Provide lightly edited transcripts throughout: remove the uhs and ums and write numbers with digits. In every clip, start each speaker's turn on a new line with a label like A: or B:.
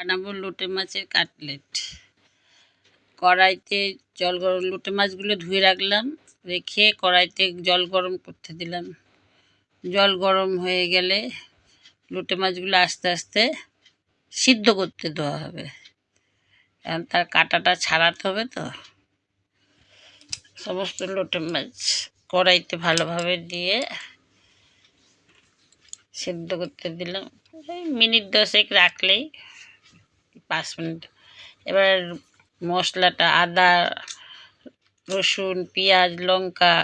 A: বানাবো লোটে মাছের কাটলেট। কড়াইতে জল গরম, লোটে মাছগুলো ধুয়ে রাখলাম, রেখে কড়াইতে জল গরম করতে দিলাম। জল গরম হয়ে গেলে লোটে মাছগুলো আস্তে আস্তে সিদ্ধ করতে দেওয়া হবে, কারণ তার কাঁটাটা ছাড়াতে হবে। তো সমস্ত লোটে মাছ কড়াইতে ভালোভাবে দিয়ে সিদ্ধ করতে দিলাম। মিনিট 10 রাখলেই 5 মিনিট। এবার মশলাটা আদা, রসুন, পেঁয়াজ, লঙ্কা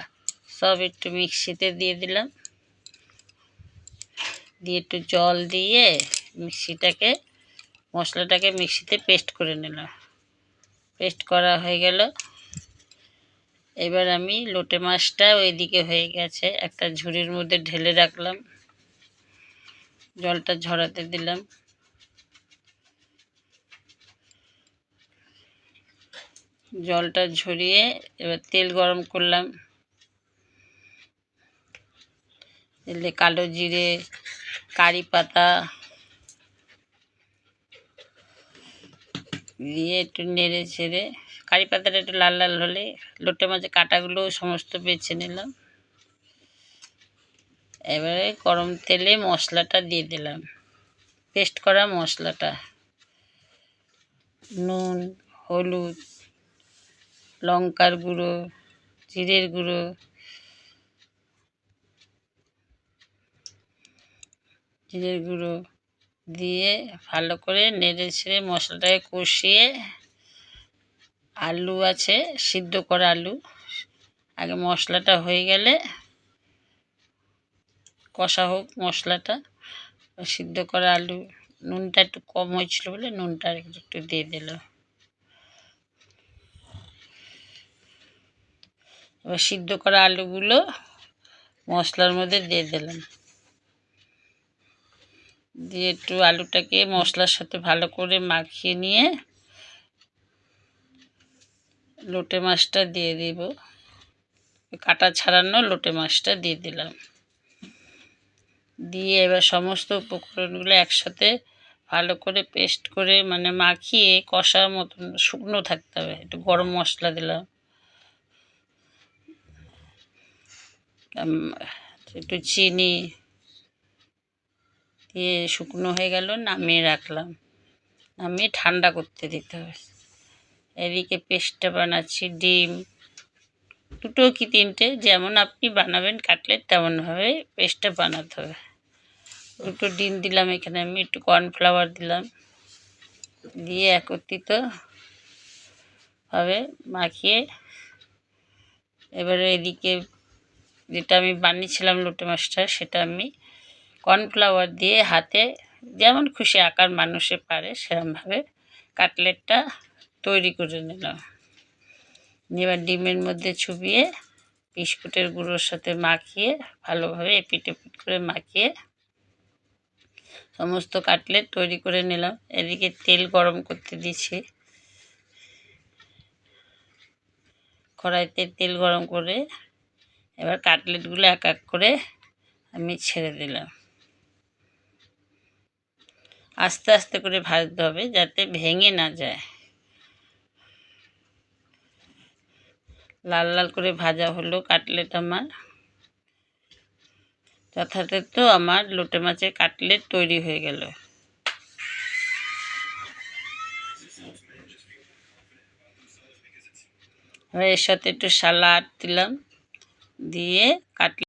A: সব একটু মিক্সিতে দিয়ে দিলাম, দিয়ে একটু জল দিয়ে মশলাটাকে মিক্সিতে পেস্ট করে নিলাম। পেস্ট করা হয়ে গেল। এবার আমি লোটে মাছটা ওইদিকে হয়ে গেছে, একটা ঝুড়ির মধ্যে ঢেলে রাখলাম, জলটা ঝরাতে দিলাম। জলটা ঝরিয়ে এবার তেল গরম করলাম। তেলে কালো জিরে, কারি পাতা দিয়ে একটু নেড়ে ছেড়ে, কারি পাতাটা একটু লাল লাল হলে লোটে মাছের কাঁটাগুলো সমস্ত বেছে নিলাম। এবারে গরম তেলে মশলাটা দিয়ে দিলাম, পেস্ট করা মশলাটা, নুন, হলুদ, লঙ্কার গুঁড়ো, জিরের গুঁড়ো, দিয়ে ভালো করে নেড়ে ছেড়ে মশলাটাকে কষিয়ে, আলু আছে সিদ্ধ করা আলু, আগে মশলাটা হয়ে গেলে কষা হোক মশলাটা, সিদ্ধ করা আলু, নুনটা একটু কম হয়েছিল বলে নুনটা একটু দিয়ে দিল। এবার সিদ্ধ করা আলুগুলো মশলার মধ্যে দিয়ে দিলাম, দিয়ে একটু আলুটাকে মশলার সাথে ভালো করে মাখিয়ে নিয়ে লোটে মাছটা দিয়ে দিব, কাটা ছাড়ানো লোটে মাছটা দিয়ে দিলাম। দিয়ে এবার সমস্ত উপকরণগুলো একসাথে ভালো করে পেস্ট করে মাখিয়ে কষার মতন শুকনো থাকতে হবে। একটু গরম মশলা দিলাম, একটু চিনি দিয়ে শুকনো হয়ে গেল, নামিয়ে রাখলাম। নামিয়ে ঠান্ডা করতে দিতে হবে। এদিকে পেস্টটা বানাচ্ছি। ডিম 2 কি 3টে, যেমন আপনি বানাবেন কাটলেট তেমনভাবে পেস্টটা বানাতে হবে। 2 ডিম দিলাম, এখানে আমি একটু কর্নফ্লাওয়ার দিলাম, দিয়ে একত্রিতভাবে মাখিয়ে এবারে এদিকে যেটা আমি বানিয়েছিলাম লোটে মাছটা, সেটা আমি কর্নফ্লাওয়ার দিয়ে হাতে যেমন খুশি আকার মানুষে পারে সেরকমভাবে কাটলেটটা তৈরি করে নিলাম। এবার ডিমের মধ্যে চুবিয়ে বিস্কুটের গুঁড়োর সাথে মাখিয়ে ভালোভাবে এপিট এপিট করে মাখিয়ে সমস্ত কাটলেট তৈরি করে নিলাম। এদিকে তেল গরম করতে দিয়েছি, কড়াইতে তেল গরম করে এবার কাটলেটগুলো এক এক করে আমি ছেড়ে দিলাম। আস্তে আস্তে করে ভাজতে হবে যাতে ভেঙে না যায়। লাল লাল করে ভাজা হলো কাটলেট আমার। যথাযথ আমার লোটে মাছের কাটলেট তৈরি হয়ে গেল। এর সাথে একটু সালাড দিলাম, দিয়ে কাটলেট